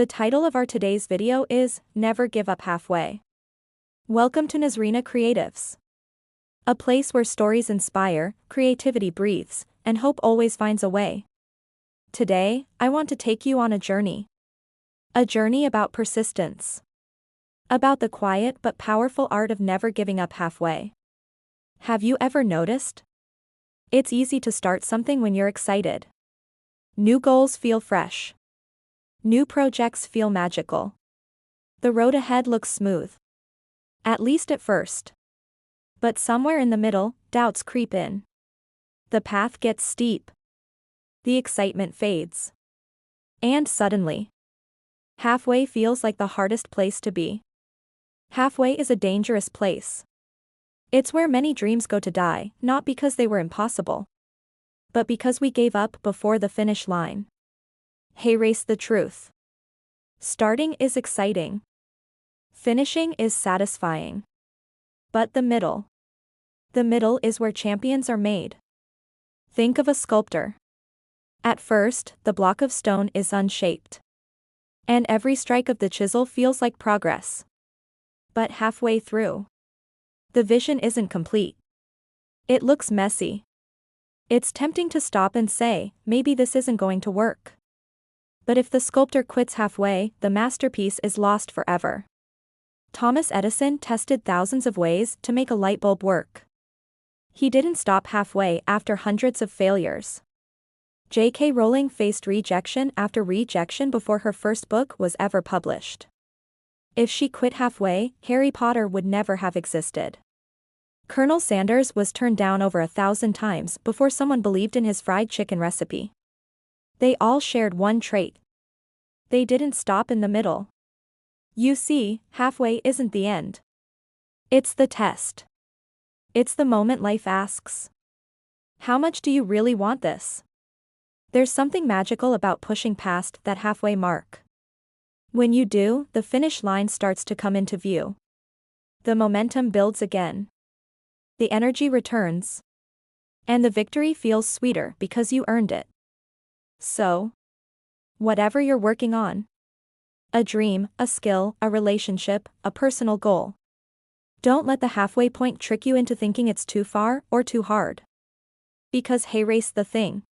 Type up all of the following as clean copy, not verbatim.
The title of our today's video is Never Give Up Halfway. Welcome to Nazrina Creatives, a place where stories inspire, creativity breathes, and hope always finds a way. Today, I want to take you on a journey. A journey about persistence. About the quiet but powerful art of never giving up halfway. Have you ever noticed? It's easy to start something when you're excited. New goals feel fresh. New projects feel magical. The road ahead looks smooth. At least at first. But somewhere in the middle, doubts creep in. The path gets steep. The excitement fades. And suddenly, halfway feels like the hardest place to be. Halfway is a dangerous place. It's where many dreams go to die, not because they were impossible, but because we gave up before the finish line. Race the truth. Starting is exciting. Finishing is satisfying. But the middle. The middle is where champions are made. Think of a sculptor. At first, the block of stone is unshaped. And every strike of the chisel feels like progress. But halfway through, the vision isn't complete. It looks messy. It's tempting to stop and say, maybe this isn't going to work. But if the sculptor quits halfway, the masterpiece is lost forever. Thomas Edison tested thousands of ways to make a light bulb work. He didn't stop halfway after hundreds of failures. J.K. Rowling faced rejection after rejection before her first book was ever published. If she quit halfway, Harry Potter would never have existed. Colonel Sanders was turned down over 1,000 times before someone believed in his fried chicken recipe. They all shared one trait. They didn't stop in the middle. You see, halfway isn't the end. It's the test. It's the moment life asks, how much do you really want this? There's something magical about pushing past that halfway mark. When you do, the finish line starts to come into view. The momentum builds again. The energy returns. And the victory feels sweeter because you earned it. So, whatever you're working on, a dream, a skill, a relationship, a personal goal, don't let the halfway point trick you into thinking it's too far or too hard. Because race the thing.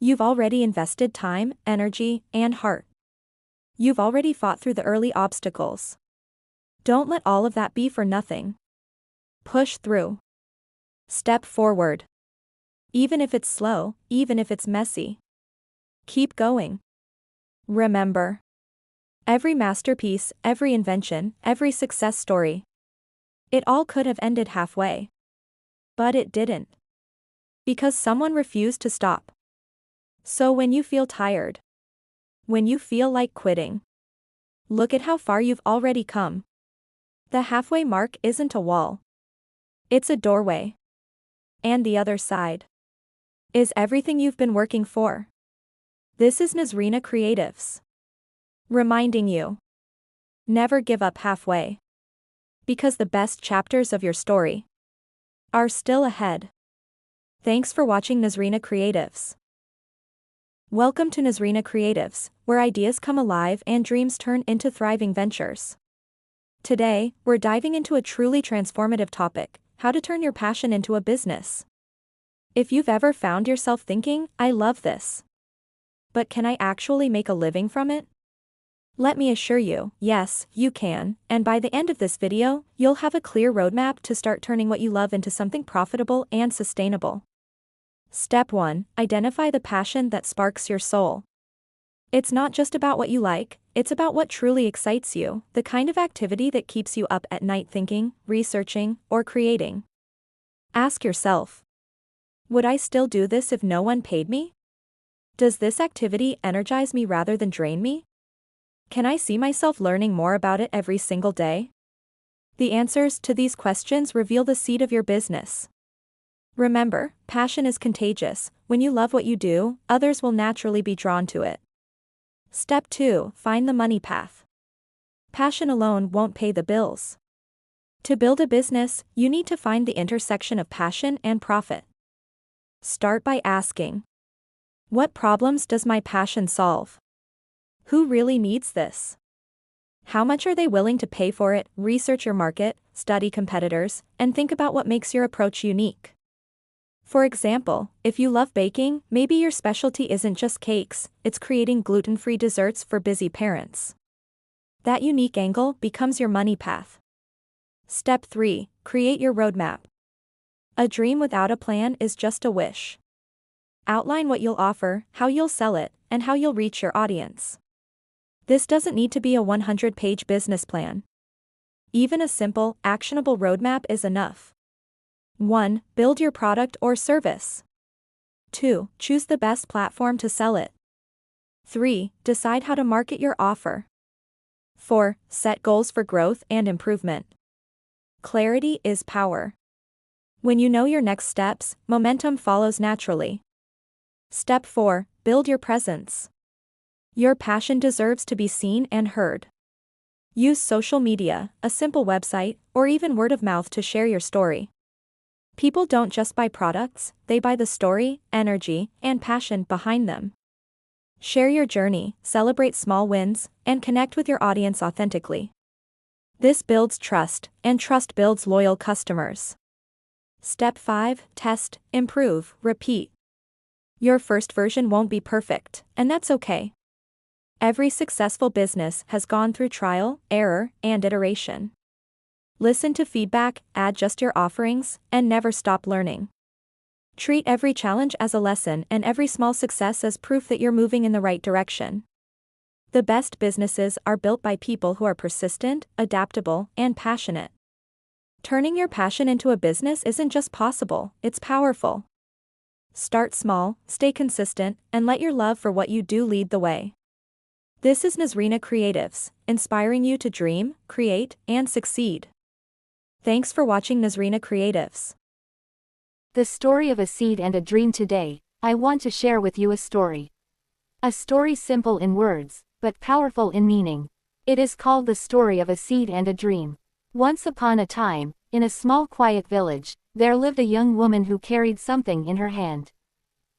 You've already invested time, energy, and heart. You've already fought through the early obstacles. Don't let all of that be for nothing. Push through. Step forward. Even if it's slow, even if it's messy. Keep going. Remember. Every masterpiece, every invention, every success story. It all could have ended halfway. But it didn't. Because someone refused to stop. So when you feel tired, when you feel like quitting, look at how far you've already come. The halfway mark isn't a wall. It's a doorway. And the other side is everything you've been working for. This is Nazrina Creatives, reminding you, never give up halfway. Because the best chapters of your story are still ahead. Thanks for watching Nazrina Creatives. Welcome to Nazrina Creatives, where ideas come alive and dreams turn into thriving ventures. Today, we're diving into a truly transformative topic: how to turn your passion into a business. If you've ever found yourself thinking, I love this, but can I actually make a living from it? Let me assure you, yes, you can, and by the end of this video, you'll have a clear roadmap to start turning what you love into something profitable and sustainable. Step 1. Identify the passion that sparks your soul. It's not just about what you like, it's about what truly excites you, the kind of activity that keeps you up at night thinking, researching, or creating. Ask yourself, would I still do this if no one paid me? Does this activity energize me rather than drain me? Can I see myself learning more about it every single day? The answers to these questions reveal the seed of your business. Remember, passion is contagious. When you love what you do, others will naturally be drawn to it. Step 2. Find the money path. Passion alone won't pay the bills. To build a business, you need to find the intersection of passion and profit. Start by asking, what problems does my passion solve? Who really needs this? How much are they willing to pay for it? Research your market, study competitors, and think about what makes your approach unique. For example, if you love baking, maybe your specialty isn't just cakes, it's creating gluten-free desserts for busy parents. That unique angle becomes your money path. Step 3. Create your roadmap. A dream without a plan is just a wish. Outline what you'll offer, how you'll sell it, and how you'll reach your audience. This doesn't need to be a 100-page business plan. Even a simple, actionable roadmap is enough. 1. Build your product or service. 2. Choose the best platform to sell it. 3. Decide how to market your offer. 4. Set goals for growth and improvement. Clarity is power. When you know your next steps, momentum follows naturally. Step 4. Build your presence. Your passion deserves to be seen and heard. Use social media, a simple website, or even word of mouth to share your story. People don't just buy products, they buy the story, energy, and passion behind them. Share your journey, celebrate small wins, and connect with your audience authentically. This builds trust, and trust builds loyal customers. Step 5. Test, improve, repeat. Your first version won't be perfect, and that's okay. Every successful business has gone through trial, error, and iteration. Listen to feedback, adjust your offerings, and never stop learning. Treat every challenge as a lesson and every small success as proof that you're moving in the right direction. The best businesses are built by people who are persistent, adaptable, and passionate. Turning your passion into a business isn't just possible, it's powerful. Start small, stay consistent, and let your love for what you do lead the way. This is Nazrina Creatives, inspiring you to dream, create, and succeed. Thanks for watching Nazrina Creatives. The story of a seed and a dream. Today, I want to share with you a story. A story simple in words, but powerful in meaning. It is called the story of a seed and a dream. Once upon a time, in a small quiet village, there lived a young woman who carried something in her hand.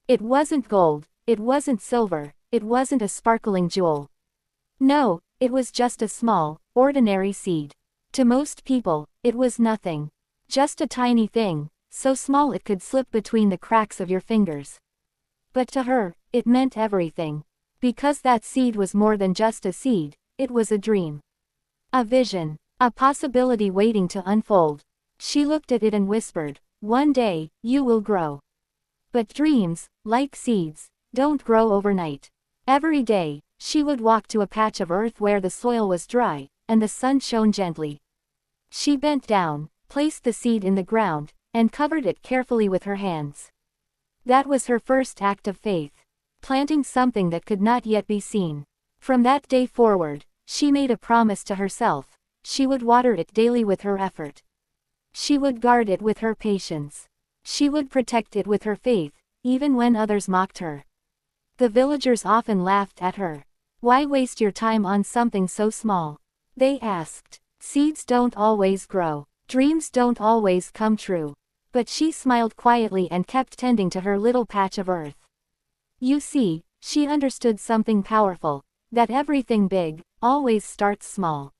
It wasn't gold, it wasn't silver, it wasn't a sparkling jewel. No, it was just a small, ordinary seed. To most people, it was nothing. Just a tiny thing, so small it could slip between the cracks of your fingers. But to her, it meant everything. Because that seed was more than just a seed, it was a dream. A vision, a possibility waiting to unfold. She looked at it and whispered, "One day, you will grow." But dreams, like seeds, don't grow overnight. Every day, she would walk to a patch of earth where the soil was dry, and the sun shone gently. She bent down, placed the seed in the ground, and covered it carefully with her hands. That was her first act of faith, planting something that could not yet be seen. From that day forward, she made a promise to herself: she would water it daily with her effort. She would guard it with her patience. She would protect it with her faith, even when others mocked her. The villagers often laughed at her. "Why waste your time on something so small?" they asked. "Seeds don't always grow. Dreams don't always come true." But she smiled quietly and kept tending to her little patch of earth. You see, she understood something powerful: that everything big always starts small.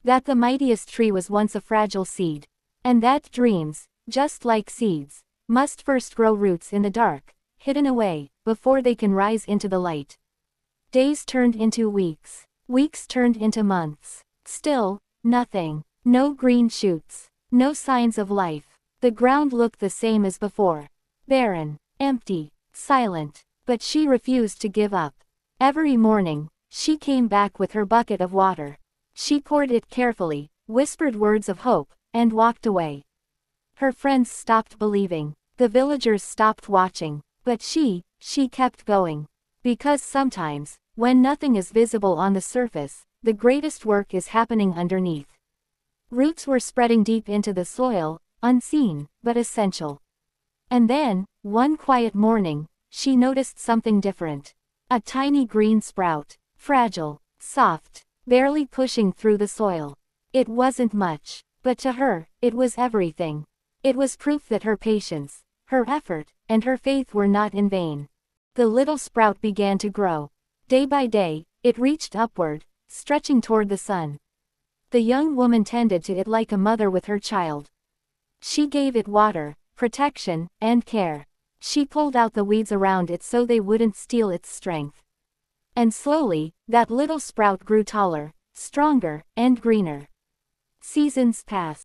That the mightiest tree was once a fragile seed. And that dreams, just like seeds, must first grow roots in the dark, hidden away, before they can rise into the light. Days turned into weeks. Weeks turned into months. Still, nothing. No green shoots. No signs of life. The ground looked the same as before. Barren, empty, silent. But she refused to give up. Every morning, she came back with her bucket of water. She poured it carefully, whispered words of hope, and walked away. Her friends stopped believing. The villagers stopped watching. But she kept going. Because sometimes, when nothing is visible on the surface, the greatest work is happening underneath. Roots were spreading deep into the soil, unseen, but essential. And then, one quiet morning, she noticed something different. A tiny green sprout, fragile, soft, barely pushing through the soil. It wasn't much, but to her, it was everything. It was proof that her patience, her effort, and her faith were not in vain. The little sprout began to grow. Day by day, It reached upward, stretching toward the sun. The young woman tended to it like a mother with her child. She gave it water, protection, and care. She pulled out the weeds around it so they wouldn't steal its strength. And slowly, that little sprout grew taller, stronger, and greener. Seasons passed.